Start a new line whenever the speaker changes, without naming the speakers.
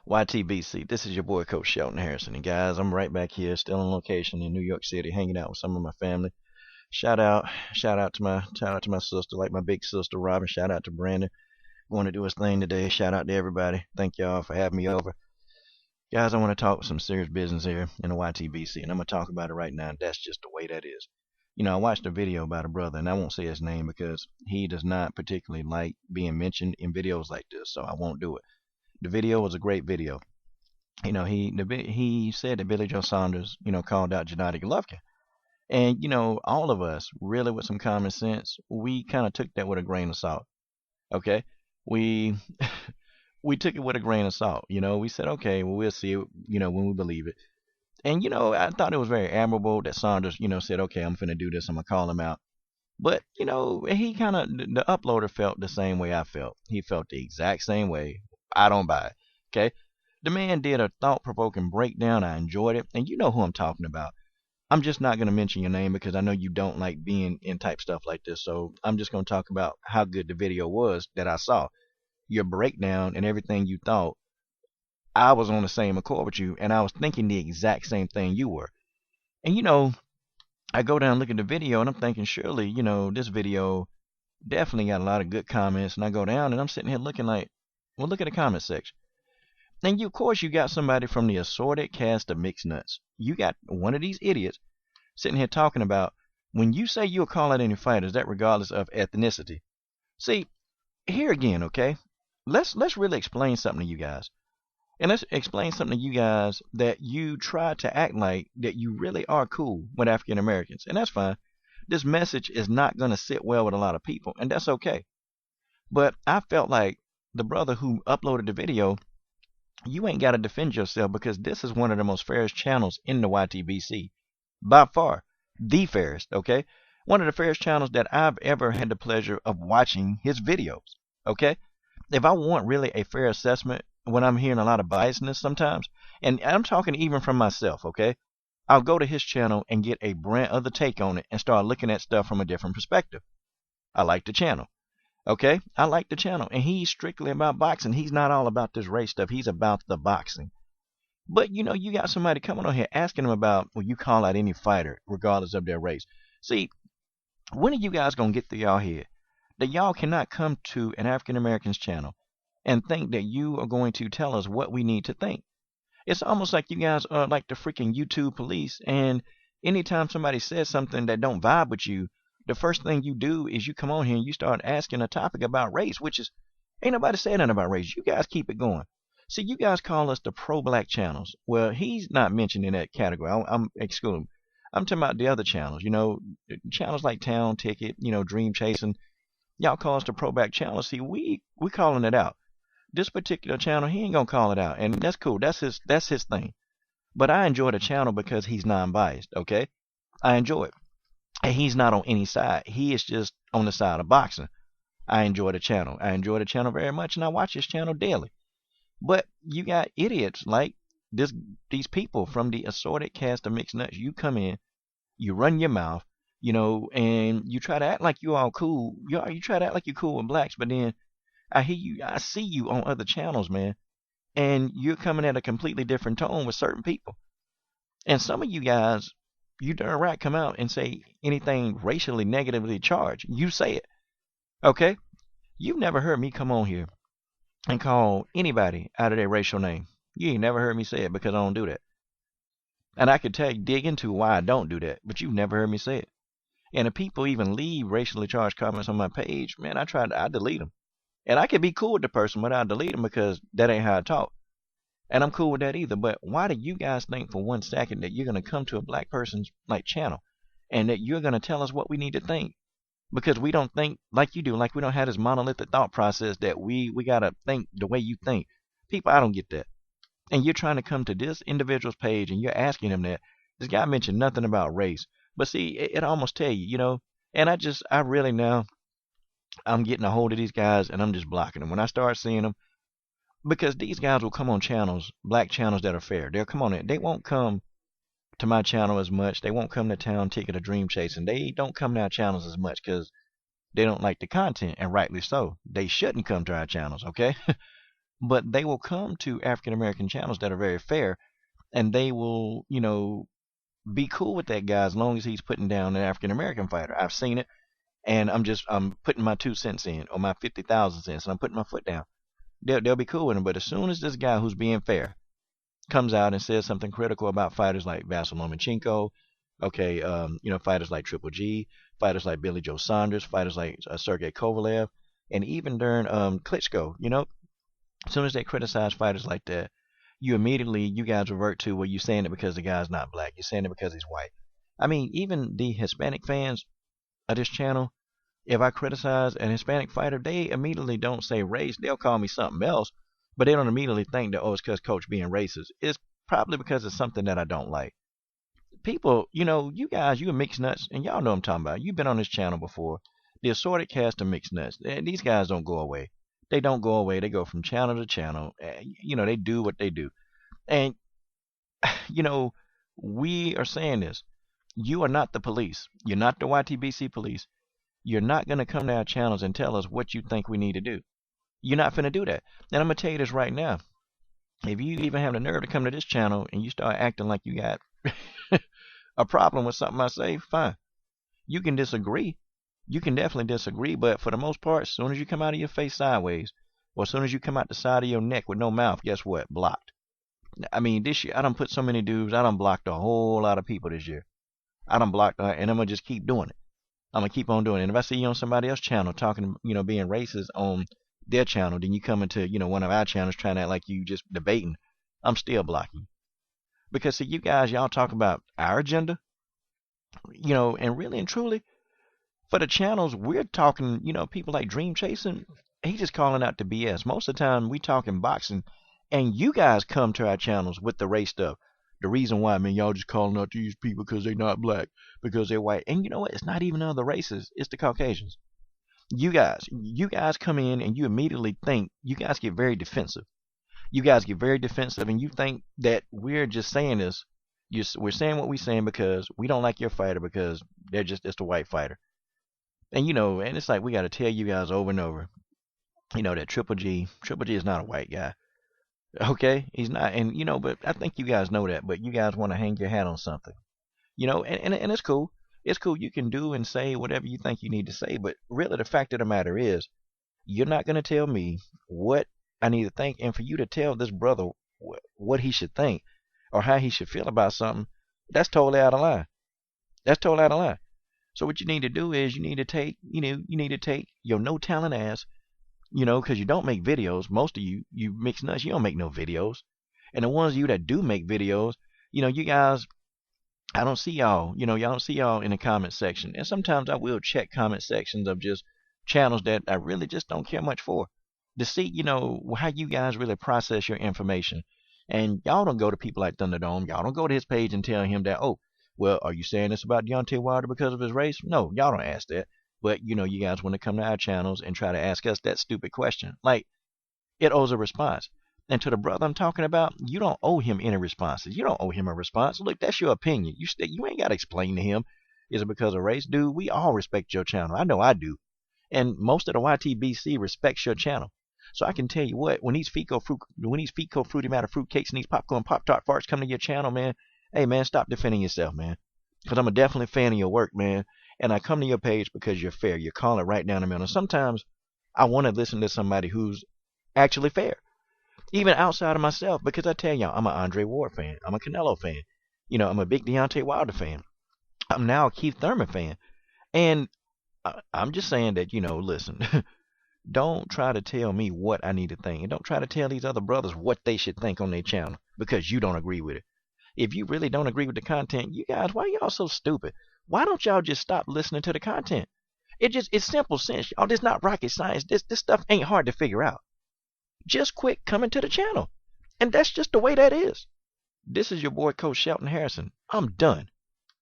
YTBC, this is your boy Coach Shelton Harrison. And guys, I'm right back here, still on location in New York City, hanging out with some of my family. Shout out, shout out to my sister, like my big sister Robin. Shout out to Brandon, going to do his thing today. Shout out to everybody. Thank y'all for having me over. Guys, I want to talk some serious business here in the YTBC, and I'm gonna talk about it right now. That's just the way that is. I watched a video about a brother, and I won't say his name because he does not particularly like being mentioned in videos like this, so I won't do it. The video was a great video. He said that Billy Joe Saunders, called out Gennady Golovkin. And, all of us, really with some common sense, we kind of took that with a grain of salt. Okay? We we took it with a grain of salt. We said, okay, well, we'll see it, when we believe it. And, I thought it was very admirable that Saunders, said, okay, I'm finna do this. I'm gonna call him out. But, he kind of, the uploader felt the same way I felt. He felt the exact same way. I don't buy it. Okay? The man did a thought provoking breakdown. I enjoyed it. And you know who I'm talking about. I'm just not going to mention your name because I know you don't like being in type stuff like this. So I'm just going to talk about how good the video was that I saw. Your breakdown and everything you thought, I was on the same accord with you, and I was thinking the exact same thing you were. And I go down and look at the video, and I'm thinking, surely, this video definitely got a lot of good comments. And I go down, and I'm sitting here looking like, well, look at the comment section. And of course, you got somebody from the assorted cast of mixed nuts. You got one of these idiots sitting here talking about when you say you'll call out any fighters, that regardless of ethnicity. See, here again, okay? Let's really explain something to you guys. And let's explain something to you guys that you try to act like that you really are cool with African Americans. And that's fine. This message is not going to sit well with a lot of people, and that's okay. But I felt like the brother who uploaded the video, you ain't got to defend yourself because this is one of the most fairest channels in the YTBC. By far. The fairest, okay? One of the fairest channels that I've ever had the pleasure of watching his videos, okay? If I want really a fair assessment when I'm hearing a lot of biasness sometimes, and I'm talking even from myself, okay? I'll go to his channel and get a brand other take on it and start looking at stuff from a different perspective. I like the channel. Okay, I like the channel, and he's strictly about boxing. He's not all about this race stuff. He's about the boxing. But you got somebody coming on here asking him about, well, you call out any fighter regardless of their race. See, when are you guys gonna get through y'all head that y'all cannot come to an African American's channel and think that you are going to tell us what we need to think? It's almost like you guys are like the freaking YouTube police, and anytime somebody says something that don't vibe with you, the first thing you do is you come on here and you start asking a topic about race, which is, ain't nobody saying nothing about race. You guys keep it going. See, you guys call us the pro-black channels. Well, he's not mentioned in that category. I'm excluding. I'm talking about the other channels. Channels like Town Ticket, Dream Chasing. Y'all call us the pro-black channels. See, we calling it out. This particular channel, he ain't gonna call it out, and that's cool. That's his thing. But I enjoy the channel because he's non-biased. Okay, I enjoy it. And he's not on any side. He is just on the side of boxing. I enjoy the channel. I enjoy the channel very much, and I watch his channel daily. But you got idiots like these people from the assorted cast of mixed nuts. You come in, you run your mouth, and you try to act like you all cool. You try to act like you're cool with blacks, but then I see you on other channels, man, and you're coming at a completely different tone with certain people. And some of you guys, you darn right come out and say anything racially negatively charged. You say it. Okay? You've never heard me come on here and call anybody out of their racial name. You ain't never heard me say it because I don't do that. And I could dig into why I don't do that, but you've never heard me say it. And if people even leave racially charged comments on my page, man, I delete them. And I could be cool with the person, but I delete them because that ain't how I talk. And I'm cool with that either. But why do you guys think for 1 second that you're going to come to a black person's channel and that you're going to tell us what we need to think? Because we don't think like you do. Like we don't have this monolithic thought process that we got to think the way you think. People, I don't get that. And you're trying to come to this individual's page and you're asking him that. This guy mentioned nothing about race. But see, it almost tell you, and I really now, I'm getting a hold of these guys and I'm just blocking them. When I start seeing them, because these guys will come on channels, black channels that are fair. They'll come on it. They won't come to my channel as much. They won't come to Town Ticket or Dream Chasing. They don't come to our channels as much because they don't like the content, and rightly so. They shouldn't come to our channels, okay? but they will come to African American channels that are very fair, and they will, be cool with that guy as long as he's putting down an African American fighter. I've seen it, and I'm putting my 2 cents in, or my 50,000 cents, and I'm putting my foot down. They'll be cool with him. But as soon as this guy who's being fair comes out and says something critical about fighters like Vasyl Lomachenko, okay, fighters like Triple G, fighters like Billy Joe Saunders, fighters like Sergey Kovalev, and even during Klitschko, as soon as they criticize fighters like that, you guys revert to, well, you're saying it because the guy's not black. You're saying it because he's white. I mean, even the Hispanic fans of this channel, if I criticize an Hispanic fighter, they immediately don't say race. They'll call me something else, but they don't immediately think that, oh, it's because Coach being racist. It's probably because it's something that I don't like. People, you guys, you are mixed nuts, and y'all know what I'm talking about. You've been on this channel before. The assorted cast of mixed nuts. These guys don't go away. They don't go away. They go from channel to channel. They do what they do. And, you know, we are saying this. You are not the police. You're not the YTBC police. You're not going to come to our channels and tell us what you think we need to do. You're not going to do that. And I'm going to tell you this right now. If you even have the nerve to come to this channel and you start acting like you got a problem with something I say, fine. You can disagree. You can definitely disagree, but for the most part, as soon as you come out of your face sideways, or as soon as you come out the side of your neck with no mouth, guess what? Blocked. I mean, this year, I done put so many dudes, I done blocked a whole lot of people this year. I done blocked, and I'm going to just keep doing it. I'm going to keep on doing it. And if I see you on somebody else's channel talking, being racist on their channel, then you come into, one of our channels trying to act like you just debating, I'm still blocking. Because, see, you guys, y'all talk about our agenda, and really and truly, for the channels, we're talking, people like Dream Chasing, he's just calling out the BS. Most of the time, we talking boxing, and you guys come to our channels with the race stuff. The reason why, man, y'all just calling out these people because they're not black, because they're white. And you know what? It's not even other races. It's the Caucasians. You guys come in and you immediately think, you guys get very defensive. You guys get very defensive, and you think that we're just saying this. We're saying what we're saying because we don't like your fighter because it's the white fighter. And and it's like we got to tell you guys over and over, that Triple G is not a white guy. Okay, he's not, and but I think you guys know that. But you guys want to hang your hat on something, and it's cool. It's cool. You can do and say whatever you think you need to say. But really, the fact of the matter is, you're not going to tell me what I need to think, and for you to tell this brother what he should think or how he should feel about something, that's totally out of line. That's totally out of line. So what you need to do is you need to take your no talent ass, because you don't make videos. Most of you mix nuts. You don't make no videos. And the ones of you that do make videos, you guys, I don't see y'all. Y'all don't see y'all in the comment section. And sometimes I will check comment sections of just channels that I really just don't care much for, to see, how you guys really process your information. And y'all don't go to people like Thunderdome. Y'all don't go to his page and tell him that, oh, well, are you saying this about Deontay Wilder because of his race? No, y'all don't ask that. But, you guys want to come to our channels and try to ask us that stupid question. Like, it owes a response. And to the brother I'm talking about, you don't owe him any responses. You don't owe him a response. Look, that's your opinion. You ain't got to explain to him, is it because of race? Dude, we all respect your channel. I know I do. And most of the YTBC respects your channel. So I can tell you what, when these Fico Fruity Matter fruitcakes and these popcorn Pop-Tart farts come to your channel, man, hey, man, stop defending yourself, man. Because I'm a definitely fan of your work, man. And I come to your page because you're fair. You're calling it right down the middle. And sometimes I want to listen to somebody who's actually fair, even outside of myself. Because I tell y'all, I'm an Andre Ward fan. I'm a Canelo fan. I'm a big Deontay Wilder fan. I'm now a Keith Thurman fan. And I'm just saying that, listen, don't try to tell me what I need to think. And don't try to tell these other brothers what they should think on their channel because you don't agree with it. If you really don't agree with the content, you guys, why y'all so stupid? Why don't y'all just stop listening to the content? It's simple sense. Y'all, this not rocket science. This stuff ain't hard to figure out. Just quit coming to the channel. And that's just the way that is. This is your boy, Coach Shelton Harrison. I'm done.